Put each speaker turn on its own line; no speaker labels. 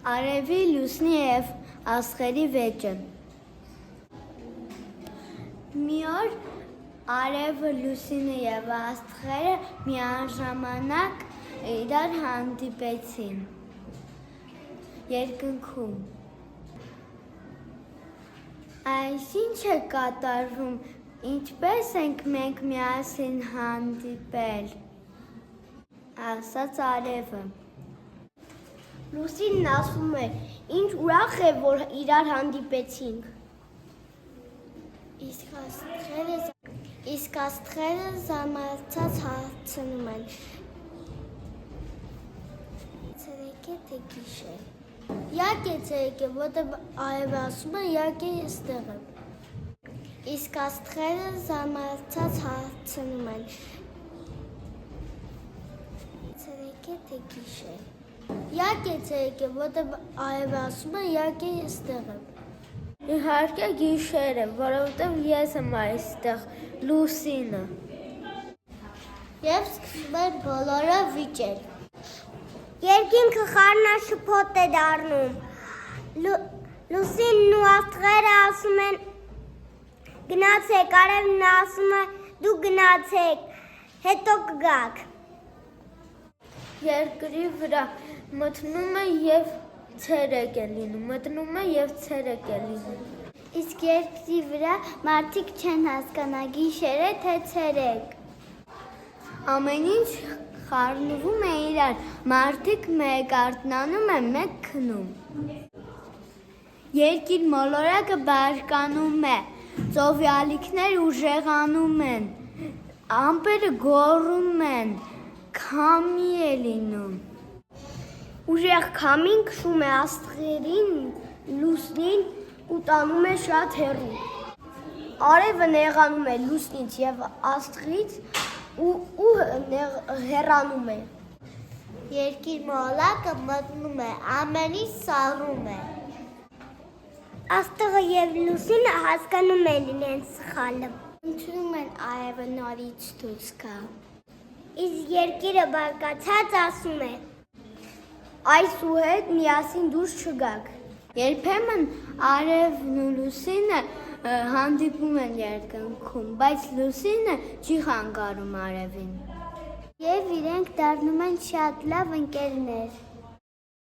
Արևի, լուսնի և աստղերի վեճը։ Մի օր արևը, լուսինը և աստղերը միաժամանակ իրար հանդիպեցին երկնքում։ Այս ինչ է կատարվում, ինչպես ենք մենք միասին հանդիպել, ասաց արևը։
Լուսինն ասում է, ինչ ուրախ է, որ իրար հանդիպեցինք։ Իսկ աստղերը զարմացած հարցնում են. ցերեկ է թե գիշեր։ Յակ է ցերեկ է, որտեղ արևը ասում է, յակ է ստեղ է։ Իսկ աստղերը զարմացած հարցնում են. ցերեկ է թե գիշեր։ Յակ է ցերեկ է, որտեղ արևը ասում է, յակ է ստեղ է։
Իհարկե գիշեր է, որովհետև ես եմ այստեղ, լուսինը։
Եվ սկսում են բոլորը վիճել։ Երկինքը խառնաշփոթ է դառնում։ Լուսինն ու աստղերը ասում են գնացեք, արևն ասում է դու գնացեք, հետո կգաք։
Երկրի վրա մտնում է և ցերեկ է լինում, մտնում է և ցերեկ է լինում։
Իսկ երկրի վրա մարդիկ չեն հասկանա գիշեր է թե ցերեկ։
Ամեն ինչ խառնվում է իրար, մարդիկ մեկ արթնանում են, մեկ քնում։ Երկիր մոլորակը բարկանում է, ծովի ալիքները ուժեղանում են, ամպերը գոռում են, քամի է լինում։
Ուժեղ քամին քշում է աստղերին, լուսնին ու տանում է շատ հեռու։ Արևը նեղանում է լուսնից և աստղից ու հեռանում է։ Երկիր մոլորակը մտնում է, ամեն ինչ սառում է։ Աստղը և լուսինը հասկանում են իրենց սխալը։ Ընտրում են արևը նորից դուրս գա։ Իսկ երկիրը բարկացած ասում է. այսուհետ միասին դուրս չգաք։
Երբեմն արևն ու լուսինը հանդիպում են երկնքում, բայց լուսինը չի խանգարում արևին։
Եվ իրենք դառնում են շատ լավ ընկերներ։